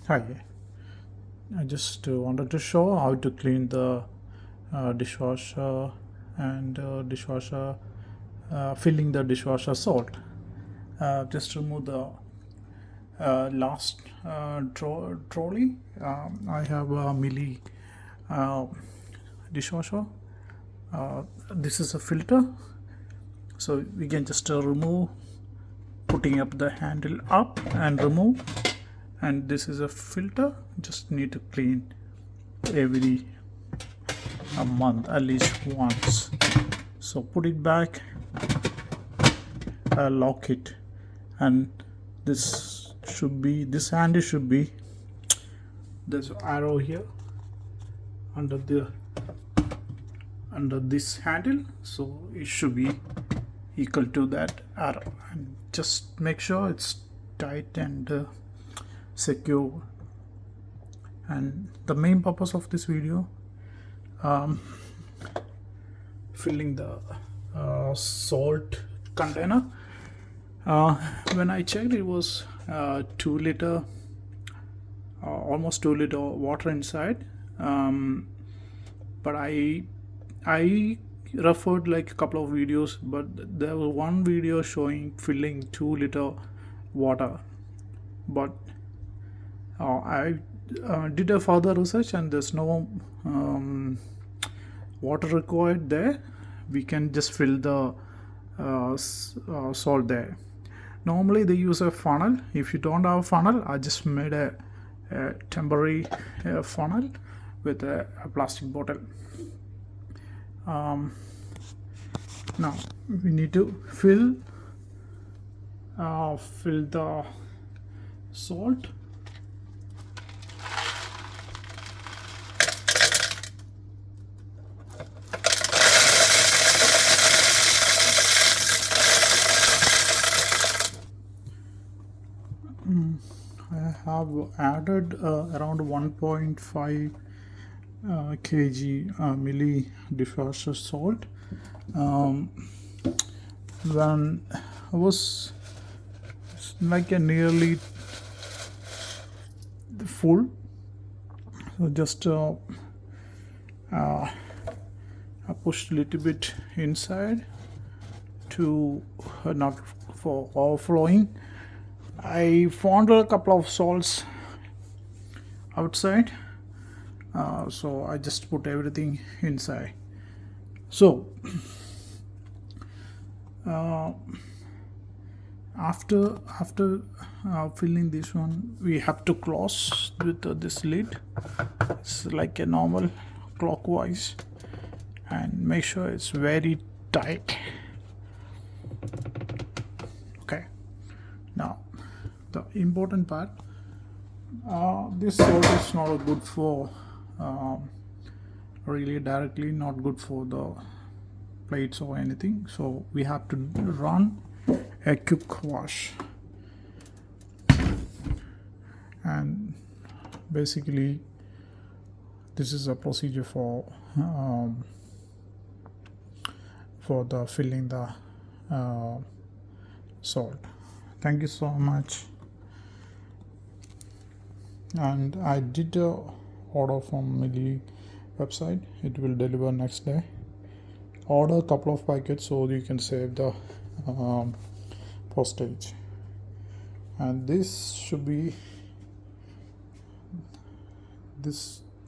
Hi, I just wanted to show how to clean the dishwasher and dishwasher, filling the dishwasher salt. Just remove the last trolley. I have a milli uh, dishwasher. This is a filter, so we can just remove, putting up the handle up and remove. And this is a filter, just need to clean every a month at least once. So put it back, lock it, and this handle should be, there's an arrow here under this handle, so it should be equal to that arrow, and just make sure it's tight and secure. And the main purpose of this video, filling the salt container. When I checked, it was 2 liter, almost 2 liter water inside. But I referred like a couple of videos, but there was one video showing filling 2 liter water. But I did a further research, and there's no water required there. We can just fill the salt there. Normally they use a funnel. If you don't have a funnel, I just made a temporary funnel with a plastic bottle. Now we need to fill the salt. I have added around 1.5 kg milli dishwasher salt. When I was like a nearly full, so just I pushed a little bit inside to not for overflowing. I found a couple of salts outside, so I just put everything inside. So after filling this one, we have to close with this lid. It's like a normal clockwise, and make sure it's very tight. Okay, now the important part, this salt is not good for really directly, not good for the plates or anything, so we have to run a quick wash. And basically this is a procedure for the filling the salt. Thank you so much. And I did a order from Milli website. It will deliver next day. Order a couple of packets so you can save the postage. And this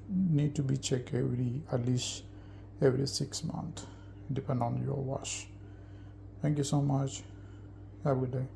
need to be checked at least every 6 months, depend on your wash. Thank you so much. Have a good day.